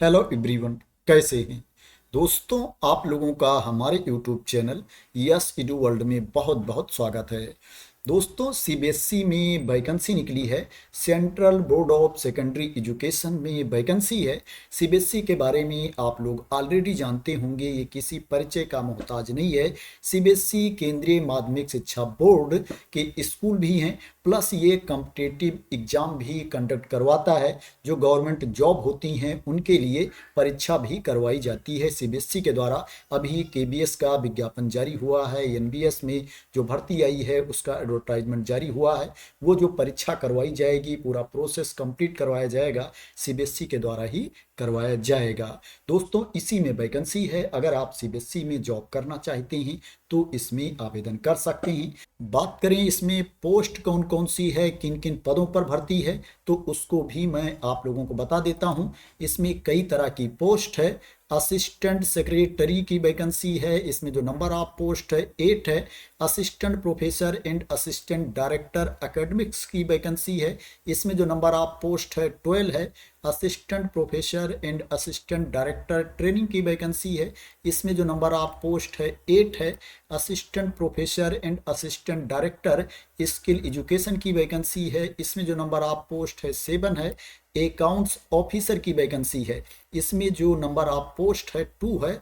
Hello everyone, कैसे हैं दोस्तों। आप लोगों का हमारे YouTube channel yes edu world में बहुत बहुत स्वागत है। दोस्तों, सीबीएसई में वैकेंसी निकली है। Central board of secondary education में वैकेंसी है। सीबीएसई के बारे में आप लोग ऑलरेडी जानते होंगे, ये किसी परिचय का मोहताज नहीं है। सीबीएसई केंद्रीय माध्यमिक शिक्षा बोर्ड के स्कूल भी हैं, प्लस ये कॉम्पिटिटिव एग्जाम भी कंडक्ट करवाता है। जो गवर्नमेंट जॉब होती हैं उनके लिए परीक्षा भी करवाई जाती है सीबीएसई के द्वारा। अभी केबीएस का विज्ञापन जारी हुआ है, एनबीएस में जो भर्ती आई है उसका एडवर्टाइजमेंट जारी हुआ है। वो जो परीक्षा करवाई जाएगी, पूरा प्रोसेस कंप्लीट करवाया जाएगा, सीबीएसई के द्वारा ही करवाया जाएगा। दोस्तों, इसी में वैकेंसी है। अगर आप सीबीएसई में जॉब करना चाहते हैं तो इसमें आवेदन कर सकते हैं। बात करें इसमें पोस्ट कौन कौन सी है, किन किन पदों पर भर्ती है, तो उसको भी मैं आप लोगों को बता देता हूं। इसमें कई तरह की पोस्ट है। असिस्टेंट सेक्रेटरी की वैकेंसी है, इसमें जो नंबर ऑफ पोस्ट है 8 है। Assistant professor and assistant director academics की वैकेंसी है, इसमें जो नंबर ऑफ पोस्ट है 12 है। Assistant professor and assistant director training की वैकेंसी है, इसमें जो नंबर ऑफ पोस्ट है 8 है। Assistant professor and assistant director skill education की वैकेंसी है, इसमें जो नंबर ऑफ पोस्ट है 7 है। अकाउंट्स ऑफिसर की वैकेंसी है, इसमें जो नंबर ऑफ पोस्ट है 2 है।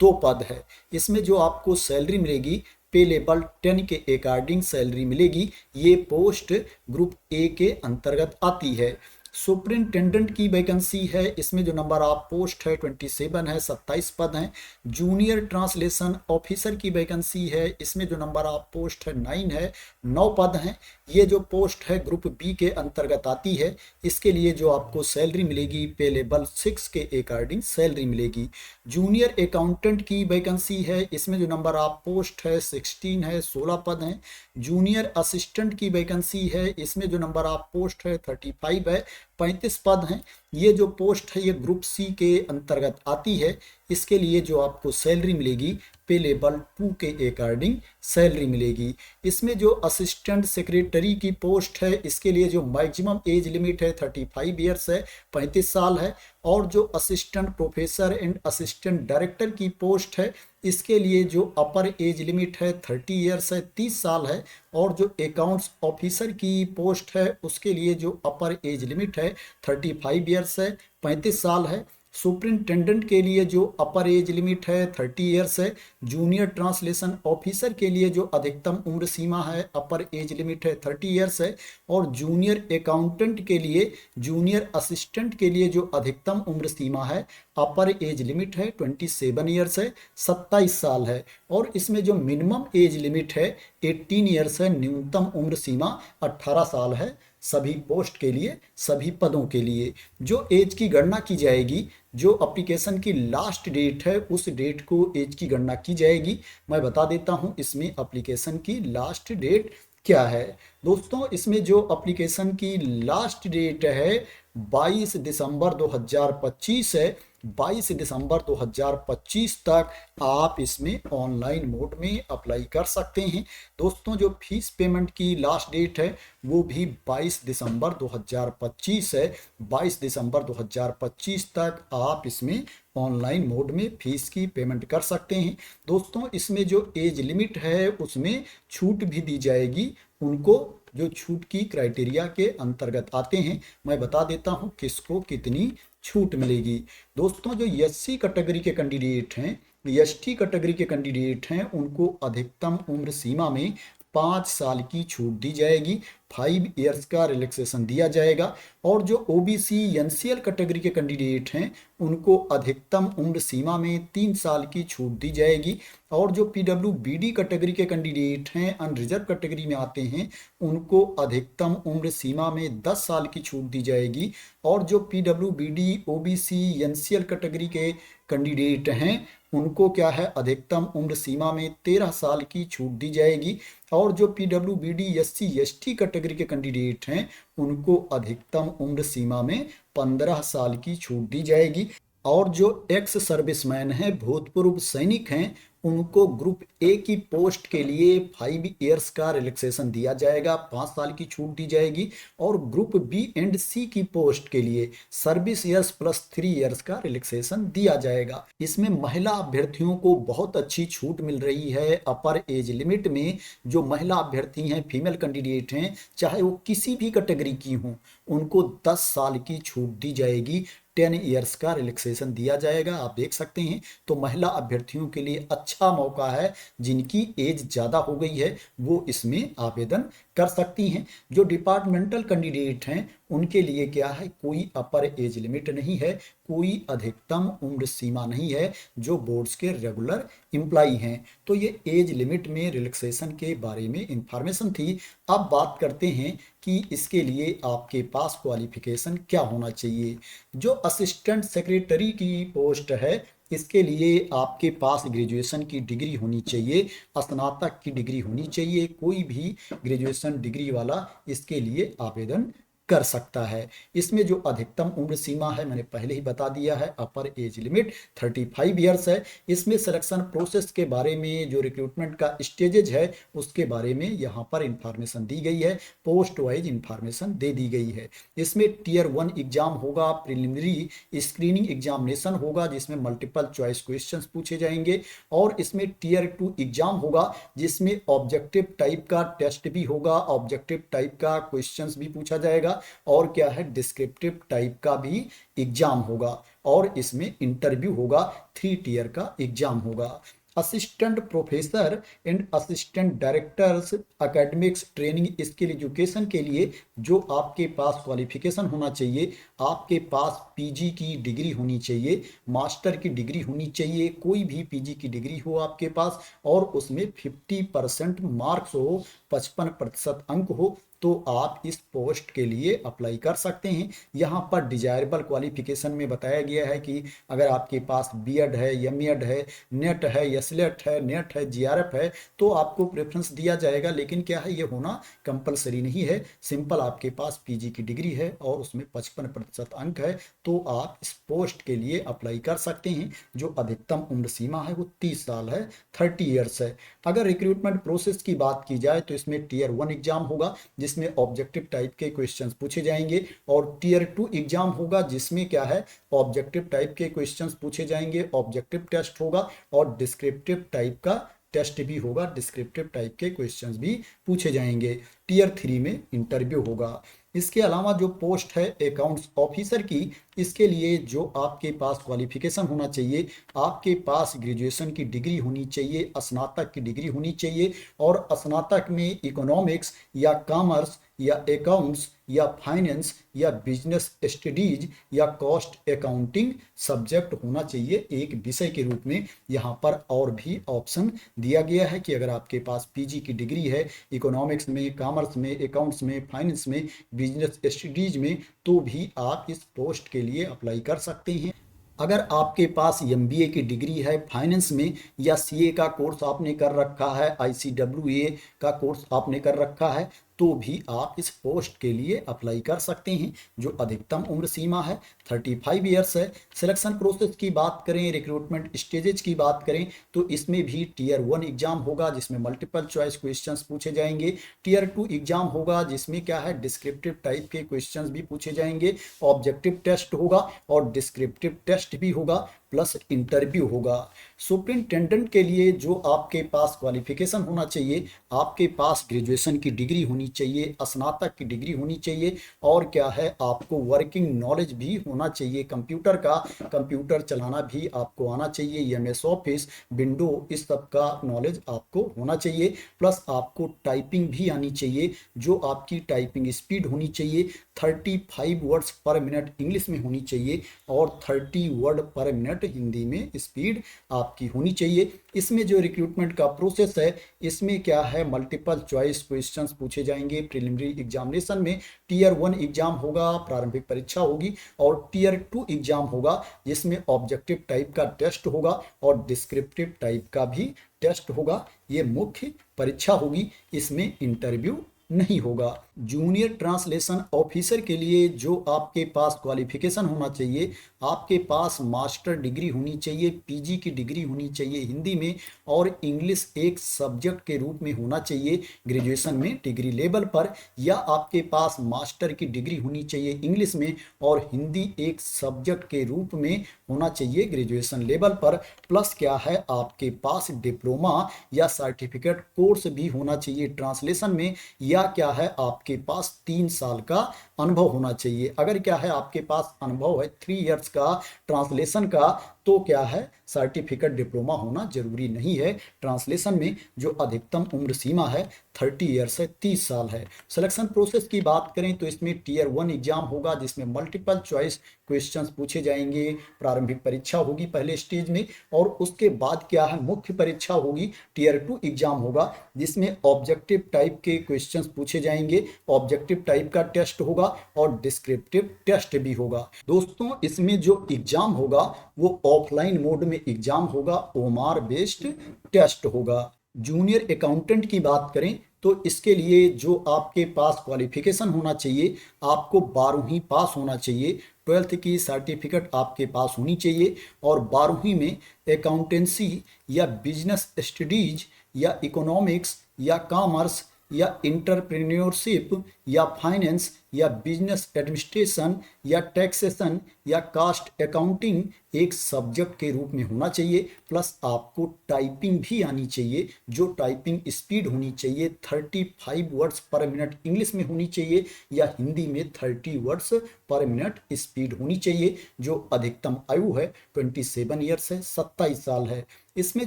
2 पद है। इसमें जो आपको सैलरी मिलेगी, पे लेवल 10 के अकॉर्डिंग सैलरी मिलेगी। ये पोस्ट ग्रुप ए के अंतर्गत आती है। सुपरिंटेंडेंट की वैकेंसी है, इसमें जो नंबर ऑफ पोस्ट है 27 है, 27 पद हैं। जूनियर ट्रांसलेशन ऑफिसर की वैकेंसी है, इसमें जो नंबर ऑफ पोस्ट है 9 है, 9 पद हैं। ये जो पोस्ट है ग्रुप बी के अंतर्गत आती है। इसके लिए जो आपको सैलरी मिलेगी, पे लेवल 6 के अकॉर्डिंग सैलरी मिलेगी। जूनियर अकाउंटेंट की वैकेंसी है, इसमें जो नंबर ऑफ पोस्ट है 16 है, 16 पद हैं। जूनियर असिस्टेंट की वैकेंसी है, इसमें जो नंबर ऑफ पोस्ट है 35 है, 35 पद हैं। ये जो पोस्ट है ये ग्रुप सी के अंतर्गत आती है। इसके लिए जो आपको सैलरी मिलेगी, पे लेवल 2 के अकॉर्डिंग सैलरी मिलेगी। इसमें जो असिस्टेंट सेक्रेटरी की पोस्ट है, इसके लिए जो मैक्सिमम एज लिमिट है 35 ईयर्स है, 35 साल है। और जो assistant professor and assistant director की पोस्ट है, इसके लिए जो अपर एज लिमिट है 30 ईयर्स है, 30 साल है। और जो अकाउंट्स ऑफिसर की पोस्ट है उसके लिए जो अपर एज लिमिट है 35 ईयर्स है, 35 साल है। सुपरिंटेंडेंट के लिए जो अपर एज लिमिट है 30 ईयर्स है। जूनियर ट्रांसलेशन ऑफिसर के लिए जो अधिकतम उम्र सीमा है, अपर एज लिमिट है 30 ईयर्स है। और जूनियर अकाउंटेंट के लिए, जूनियर असिस्टेंट के लिए जो अधिकतम उम्र सीमा है, अपर एज लिमिट है 27 ईयर्स है, 27 साल है। और इसमें जो मिनिमम एज लिमिट है 18 ईयर्स है, न्यूनतम उम्र सीमा 18 साल है। सभी पोस्ट के लिए, सभी पदों के लिए जो एज की गणना की जाएगी, जो एप्लीकेशन की लास्ट डेट है उस डेट को एज की गणना की जाएगी। मैं बता देता हूं इसमें एप्लीकेशन की लास्ट डेट क्या है। दोस्तों, इसमें जो एप्लीकेशन की लास्ट डेट है 22 दिसंबर 2025 है। 22 दिसंबर 2025 तक आप इसमें ऑनलाइन मोड में अप्लाई कर सकते हैं। दोस्तों, जो फीस पेमेंट की लास्ट डेट है वो भी 22 दिसंबर 2025 है। 22 दिसंबर 2025 तक आप इसमें ऑनलाइन मोड में फीस की पेमेंट कर सकते हैं। दोस्तों, इसमें जो एज लिमिट है उसमें छूट भी दी जाएगी उनको जो छूट की क्राइटेरिया के अंतर्गत आते हैं। मैं बता देता हूं किसको कितनी छूट मिलेगी। दोस्तों, जो एससी कैटेगरी के कैंडिडेट हैं, एसटी कैटेगरी के कैंडिडेट हैं, उनको अधिकतम उम्र सीमा में 5 साल की छूट दी जाएगी। 5 ईयर्स का रिलैक्सेशन दिया जाएगा। और जो ओबीसी एनसीएल कैटेगरी के कैंडिडेट हैं उनको अधिकतम उम्र सीमा में 3 साल की छूट दी जाएगी। और जो पीडब्ल्यूबीडी कैटेगरी के कैंडिडेट हैं, अनरिजर्व कैटेगरी में आते हैं, उनको अधिकतम उम्र सीमा में 10 साल की छूट दी जाएगी। और जो पीडब्ल्यूबीडी ओबीसी एनसीएल कैटेगरी के कैंडिडेट हैं उनको क्या है, अधिकतम उम्र सीमा में 13 साल की छूट दी जाएगी। और जो पीडब्ल्यूबीडी एससी एसटी कैटेगरी के कैंडिडेट हैं उनको अधिकतम उम्र सीमा में 15 साल की छूट दी जाएगी। और जो एक्स सर्विसमैन हैं, भूतपूर्व सैनिक हैं, उनको ग्रुप ए की पोस्ट के लिए 5 इयर्स का रिलैक्सेशन दिया जाएगा, 5 साल की छूट दी जाएगी। और ग्रुप बी एंड सी की पोस्ट के लिए सर्विस ईयर्स प्लस 3 इयर्स का रिलैक्सेशन दिया जाएगा। इसमें महिला अभ्यर्थियों को बहुत अच्छी छूट मिल रही है। अपर एज लिमिट में जो महिला अभ्यर्थी हैं, फीमेल कैंडिडेट हैं, चाहे वो किसी भी कैटेगरी की हों, उनको 10 साल की छूट दी जाएगी, 10 इयर्स का रिलैक्सेशन दिया जाएगा। आप देख सकते हैं, तो महिला अभ्यर्थियों के लिए अच्छा मौका है। जिनकी एज ज़्यादा हो गई है वो इसमें आवेदन कर सकती हैं। जो डिपार्टमेंटल कैंडिडेट हैं उनके लिए क्या है, कोई अपर एज लिमिट नहीं है, कोई अधिकतम उम्र सीमा नहीं है, जो बोर्ड्स के रेगुलर एम्प्लॉई हैं। तो ये एज लिमिट में रिलैक्सेशन के बारे में इंफॉर्मेशन थी। अब बात करते हैं कि इसके लिए आपके पास क्वालिफिकेशन क्या होना चाहिए। जो असिस्टेंट सेक्रेटरी की पोस्ट है, इसके लिए आपके पास ग्रेजुएशन की डिग्री होनी चाहिए, स्नातक की डिग्री होनी चाहिए। कोई भी ग्रेजुएशन डिग्री वाला इसके लिए आवेदन कर सकता है। इसमें जो अधिकतम उम्र सीमा है मैंने पहले ही बता दिया है, अपर एज लिमिट 35 इयर्स है। इसमें सिलेक्शन प्रोसेस के बारे में, जो रिक्रूटमेंट का स्टेजेज है उसके बारे में यहाँ पर इंफॉर्मेशन दी गई है, पोस्ट वाइज इंफॉर्मेशन दे दी गई है। इसमें टियर 1 एग्जाम होगा, प्रिलिमिनरी स्क्रीनिंग एग्जामिनेशन होगा जिसमें मल्टीपल चॉइस क्वेश्चन पूछे जाएंगे। और इसमें टियर 2 एग्जाम होगा जिसमें ऑब्जेक्टिव टाइप का टेस्ट भी होगा, ऑब्जेक्टिव टाइप का क्वेश्चन भी पूछा जाएगा, और क्या है, डिस्क्रिप्टिव टाइप का भी एग्जाम होगा। और इसमें इंटरव्यू होगा, 3 टियर का एग्जाम होगा। Assistant professor and assistant directors academics training skill education के लिए जो आपके पास क्वालिफिकेशन होना चाहिए, आपके पास पीजी की डिग्री होनी चाहिए, मास्टर की डिग्री होनी चाहिए, कोई भी पीजी की डिग्री हो आपके पास, और उसमें 50% मार्क्स हो, 55% अंक हो, तो आप इस पोस्ट के लिए अप्लाई कर सकते हैं। यहाँ पर डिजायरेबल क्वालिफिकेशन में बताया गया है कि अगर आपके पास बीएड है, एमएड है, नेट है, एसलेट है, नेट है, जीआरएफ है, तो आपको प्रेफरेंस दिया जाएगा। लेकिन क्या है, ये होना कंपलसरी नहीं है। सिंपल आपके पास पीजी की डिग्री है और उसमें 55% अंक है, तो आप इस पोस्ट के लिए अप्लाई कर सकते हैं। जो अधिकतम उम्र सीमा है वो 30 साल है, 30 ईयर्स है। अगर रिक्रूटमेंट प्रोसेस की बात की जाए तो इसमें टियर 1 एग्जाम होगा जिसमें ऑब्जेक्टिव टाइप के क्वेश्चंस पूछे जाएंगे, और टियर 2 एग्जाम होगा जिसमें क्या है, ऑब्जेक्टिव टाइप के क्वेश्चंस पूछे जाएंगे, ऑब्जेक्टिव टेस्ट होगा, और डिस्क्रिप्टिव टाइप का टेस्ट भी होगा, डिस्क्रिप्टिव टाइप के क्वेश्चंस भी पूछे जाएंगे। टियर 3 में इंटरव्यू होगा। इसके अलावा जो पोस्ट है अकाउंट्स ऑफिसर की, इसके लिए जो आपके पास क्वालिफिकेशन होना चाहिए, आपके पास ग्रेजुएशन की डिग्री होनी चाहिए, स्नातक की डिग्री होनी चाहिए, और स्नातक में इकोनॉमिक्स या कॉमर्स या अकाउंट्स या फाइनेंस या बिजनेस स्टडीज या कॉस्ट अकाउंटिंग सब्जेक्ट होना चाहिए एक विषय के रूप में। यहाँ पर और भी ऑप्शन दिया गया है कि अगर आपके पास पीजी की डिग्री है इकोनॉमिक्स में, कॉमर्स में, अकाउंट्स में, फाइनेंस में, बिजनेस स्टडीज में, तो भी आप इस पोस्ट के लिए अप्लाई कर सकते हैं। अगर आपके पास एमबीए की डिग्री है फाइनेंस में, या सीए का कोर्स आपने कर रखा है, आईसीडब्ल्यूए का कोर्स आपने कर रखा है, तो भी आप इस पोस्ट के लिए अप्लाई कर सकते हैं। जो अधिकतम उम्र सीमा है 35 ईयर्स है। सिलेक्शन प्रोसेस की बात करें, रिक्रूटमेंट स्टेजेस की बात करें, तो इसमें भी टियर 1 एग्जाम होगा जिसमें मल्टीपल चॉइस क्वेश्चंस पूछे जाएंगे। टियर 2 एग्जाम होगा जिसमें क्या है, डिस्क्रिप्टिव टाइप के क्वेश्चंस भी पूछे जाएंगे, ऑब्जेक्टिव टेस्ट होगा और डिस्क्रिप्टिव टेस्ट भी होगा, प्लस इंटरव्यू होगा। सुपरिंटेंडेंट के लिए जो आपके पास क्वालिफिकेशन होना चाहिए, आपके पास ग्रेजुएशन की डिग्री होनी चाहिए, स्नातक की डिग्री होनी चाहिए, और क्या है, आपको वर्किंग नॉलेज भी होना चाहिए कंप्यूटर का, कंप्यूटर चलाना भी आपको आना चाहिए, एमएस ऑफिस, विंडो, इस सब का नॉलेज आपको होना चाहिए। प्लस आपको टाइपिंग भी आनी चाहिए, जो आपकी टाइपिंग स्पीड होनी चाहिए 35 वर्ड्स पर मिनट इंग्लिश में होनी चाहिए, और 30 वर्ड पर मिनट हिंदी में स्पीड आपकी होनी चाहिए। इसमें जो रिक्रूटमेंट का प्रोसेस है, इसमें क्या है, मल्टीपल चॉइस क्वेश्चंस पूछे जाएंगे प्रीलिमिनरी एग्जामिनेशन में। टियर 1 एग्जाम होगा, प्रारंभिक परीक्षा होगी, और टियर 2 एग्जाम होगा जिसमें ऑब्जेक्टिव टाइप का टेस्ट होगा और डिस्क्रिप्टिव टाइप का भी टेस्ट होगा। ये मुख्य परीक्षा होगी, इसमें इंटरव्यू नहीं होगा। जूनियर ट्रांसलेशन ऑफिसर के लिए जो आपके पास क्वालिफिकेशन होना चाहिए, आपके पास मास्टर डिग्री होनी चाहिए, पीजी की डिग्री होनी चाहिए हिंदी में, और इंग्लिश एक सब्जेक्ट के रूप में होना चाहिए ग्रेजुएशन में डिग्री लेवल पर, या आपके पास मास्टर की डिग्री होनी चाहिए इंग्लिश में और हिंदी एक सब्जेक्ट के रूप में होना चाहिए ग्रेजुएशन लेवल पर, प्लस क्या है आपके पास डिप्लोमा या सर्टिफिकेट कोर्स भी होना चाहिए ट्रांसलेशन में, या क्या है आपके पास 3 साल का अनुभव होना चाहिए। अगर क्या है आपके पास अनुभव है 3 इयर्स का ट्रांसलेशन का, तो क्या है सर्टिफिकेट डिप्लोमा होना जरूरी नहीं है ट्रांसलेशन में। जो अधिकतम उम्र सीमा है 30 ईयर्स है, 30 साल है। सिलेक्शन प्रोसेस की बात करें तो इसमें टियर 1 एग्जाम होगा जिसमें मल्टीपल चॉइस क्वेश्चंस पूछे जाएंगे, प्रारंभिक परीक्षा होगी पहले स्टेज में, और उसके बाद क्या है मुख्य परीक्षा होगी, टियर 2 एग्जाम होगा जिसमें ऑब्जेक्टिव टाइप के क्वेश्चंस पूछे जाएंगे, ऑब्जेक्टिव टाइप का टेस्ट होगा और डिस्क्रिप्टिव टेस्ट भी होगा। दोस्तों इसमें जो एग्जाम होगा वो ऑफलाइन मोड में एग्जाम होगा, ओमार बेस्ड टेस्ट होगा। जूनियर अकाउंटेंट की बात करें तो इसके लिए जो आपके पास क्वालिफिकेशन होना चाहिए, आपको 12वीं पास होना चाहिए, 12th की सर्टिफिकेट आपके पास होनी चाहिए, और 12वीं में अकाउंटेंसी या बिजनेस स्टडीज या इकोनॉमिक्स या कॉमर्स या इंटरप्रेन्योरशिप या फाइनेंस या बिजनेस एडमिनिस्ट्रेशन या टैक्सेशन या कास्ट अकाउंटिंग एक सब्जेक्ट के रूप में होना चाहिए, प्लस आपको टाइपिंग भी आनी चाहिए। जो टाइपिंग स्पीड होनी चाहिए 35 वर्ड्स पर मिनट इंग्लिश में होनी चाहिए या हिंदी में 30 वर्ड्स पर मिनट स्पीड होनी चाहिए। जो अधिकतम आयु है 27 ईयर्स है, 27 साल है। इसमें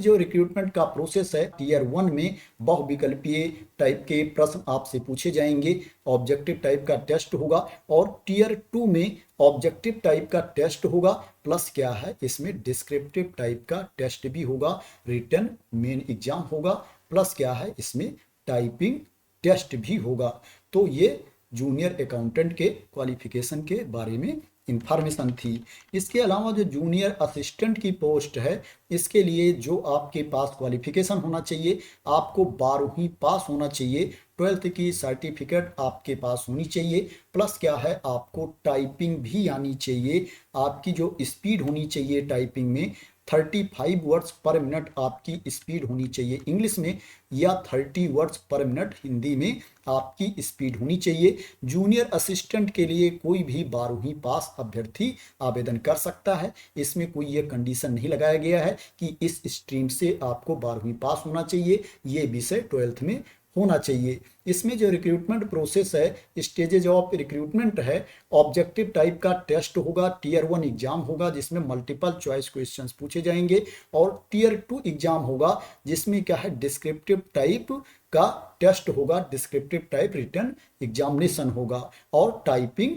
जो रिक्रूटमेंट का प्रोसेस है, टियर 1 में बहुविकल्पीय टाइप के प्रश्न आपसे पूछे जाएंगे, ऑब्जेक्टिव टाइप का टेस्ट होगा, और टियर 2 में ऑब्जेक्टिव टाइप का टेस्ट होगा, प्लस क्या है इसमें डिस्क्रिप्टिव टाइप का टेस्ट भी होगा, रिटन मेन एग्जाम होगा, प्लस क्या है इसमें टाइपिंग टेस्ट भी होगा। तो ये जूनियर अकाउंटेंट के क्वालिफिकेशन के बारे में इंफॉर्मेशन थी। इसके अलावा जो जूनियर असिस्टेंट की पोस्ट है, इसके लिए जो आपके पास क्वालिफिकेशन होना चाहिए, आपको 12वीं पास होना चाहिए, 12th की सर्टिफिकेट आपके पास होनी चाहिए, प्लस क्या है आपको टाइपिंग भी आनी चाहिए। आपकी जो स्पीड होनी चाहिए टाइपिंग में 35 वर्ड्स पर मिनट आपकी स्पीड होनी चाहिए इंग्लिश में, या 30 वर्ड्स पर मिनट हिंदी में आपकी स्पीड होनी चाहिए। जूनियर असिस्टेंट के लिए कोई भी 12वीं पास अभ्यर्थी आवेदन कर सकता है। इसमें कोई ये कंडीशन नहीं लगाया गया है कि इस स्ट्रीम से आपको 12वीं पास होना चाहिए, ये विषय 12th में होना चाहिए। इसमें जो रिक्रूटमेंट प्रोसेस है, स्टेजेज ऑफ रिक्रूटमेंट है, ऑब्जेक्टिव टाइप का टेस्ट होगा, टियर 1 एग्जाम होगा जिसमें मल्टीपल चॉइस क्वेश्चंस पूछे जाएंगे, और टियर 2 एग्जाम होगा जिसमें क्या है डिस्क्रिप्टिव टाइप का टेस्ट होगा, डिस्क्रिप्टिव टाइप रिटन एग्जामिनेशन होगा, और टाइपिंग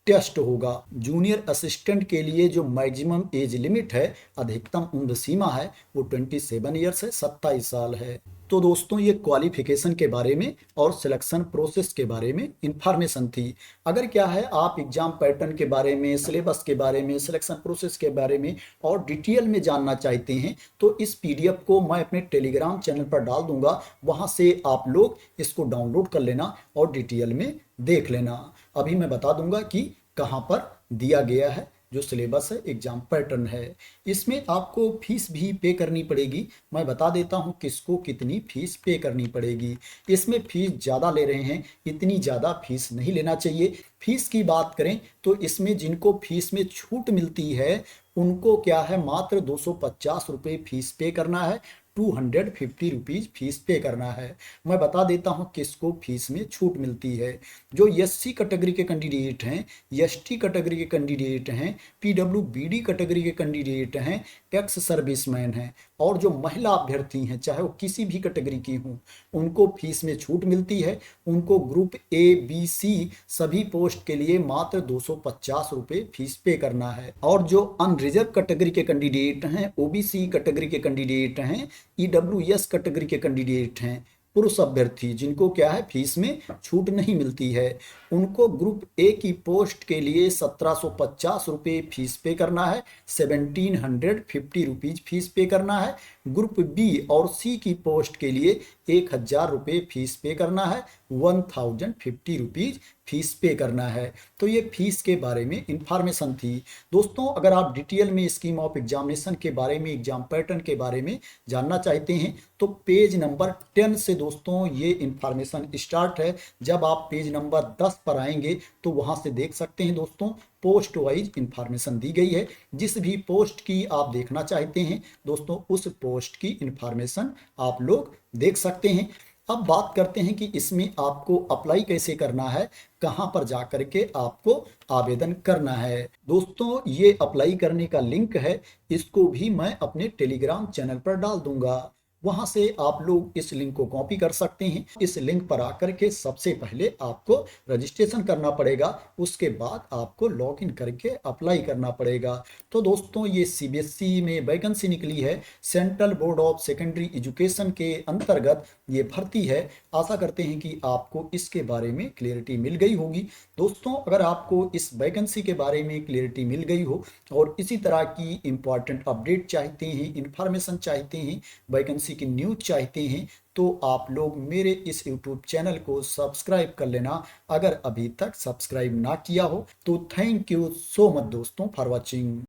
टेस्ट होगा। जूनियर असिस्टेंट के लिए जो मैक्सिमम एज लिमिट है, अधिकतम उम्र सीमा है, वो 27 ईयर्स है, 27 साल है। तो दोस्तों ये क्वालिफिकेशन के बारे में और सिलेक्शन प्रोसेस के बारे में इंफॉर्मेशन थी। अगर क्या है आप एग्जाम पैटर्न के बारे में, सिलेबस के बारे में, सिलेक्शन प्रोसेस के बारे में और डिटेल में जानना चाहते हैं तो इस पीडीएफ को मैं अपने टेलीग्राम चैनल पर डाल दूंगा, वहां से आप लोग इसको डाउनलोड कर लेना और डिटेल में देख लेना। अभी मैं बता दूंगा कि कहाँ पर दिया गया है जो सिलेबस है, एग्जाम पैटर्न है। इसमें आपको फीस भी पे करनी पड़ेगी। मैं बता देता हूं किसको कितनी फीस पे करनी पड़ेगी। इसमें फीस ज़्यादा ले रहे हैं, इतनी ज़्यादा फीस नहीं लेना चाहिए। फीस की बात करें तो इसमें जिनको फीस में छूट मिलती है उनको क्या है मात्र 250 रुपये फीस पे करना है, 250 रुपीज़ फीस पे करना है। मैं बता देता हूं किसको फीस में छूट मिलती है। जो एससी कैटेगरी के कैंडिडेट हैं, एसटी कैटेगरी के कैंडिडेट हैं, पीडब्ल्यूबीडी कैटेगरी के कैंडिडेट हैं, एक्स सर्विसमैन हैं, और जो महिला अभ्यर्थी हैं चाहे वो किसी भी कैटेगरी की हों, उनको फीस में छूट मिलती है। उनको ग्रुप ए बी सी सभी पोस्ट के लिए मात्र 250 रुपये फीस पे करना है। और जो अनरिजर्व कैटेगरी के कैंडिडेट हैं, ओबीसी कैटेगरी के कैंडिडेट हैं, ईडब्ल्यूएस कैटेगरी के कैंडिडेट हैं, पुरुष अभ्यर्थी जिनको क्या है फीस में छूट नहीं मिलती है, उनको ग्रुप ए की पोस्ट के लिए 1750 रुपये फीस पे करना है, 1750 रुपीज़ फीस पे करना है। ग्रुप बी और सी की पोस्ट के लिए 1000 रुपये फीस पे करना है, ₹1050 फीस पे करना है। तो ये फीस के बारे में इंफॉर्मेशन थी। दोस्तों अगर आप डिटेल में स्कीम ऑफ एग्जामिनेशन के बारे में, एग्जाम पैटर्न के बारे में जानना चाहते हैं तो पेज नंबर 10 से दोस्तों ये इंफॉर्मेशन स्टार्ट है। जब आप पेज नंबर 10 पर आएंगे तो वहां से देख सकते हैं दोस्तों पोस्ट वाइज इंफॉर्मेशन दी गई है। जिस भी पोस्ट की आप देखना चाहते हैं दोस्तों उस पोस्ट की इंफॉर्मेशन आप लोग देख सकते हैं। अब बात करते हैं कि इसमें आपको अप्लाई कैसे करना है, कहां पर जाकर के आपको आवेदन करना है। दोस्तों ये अप्लाई करने का लिंक है, इसको भी मैं अपने टेलीग्राम चैनल पर डाल दूंगा। वहां से आप लोग इस लिंक को कॉपी कर सकते हैं। इस लिंक पर आकर के सबसे पहले आपको रजिस्ट्रेशन करना पड़ेगा, उसके बाद आपको लॉगिन करके अप्लाई करना पड़ेगा। तो दोस्तों ये सीबीएसई में वैकेंसी निकली है, central board of secondary education के अंतर्गत ये भर्ती है। आशा करते हैं कि आपको इसके बारे में क्लियरिटी मिल गई होगी। दोस्तों अगर आपको इस वैकेंसी के बारे में क्लियरिटी मिल गई हो और इसी तरह की इंपॉर्टेंट अपडेट चाहते हैं, इंफॉर्मेशन चाहते हैं, वैकेंसी की न्यूज चाहते हैं तो आप लोग मेरे इस YouTube चैनल को सब्सक्राइब कर लेना अगर अभी तक सब्सक्राइब ना किया हो। तो थैंक यू सो मच दोस्तों फॉर वॉचिंग।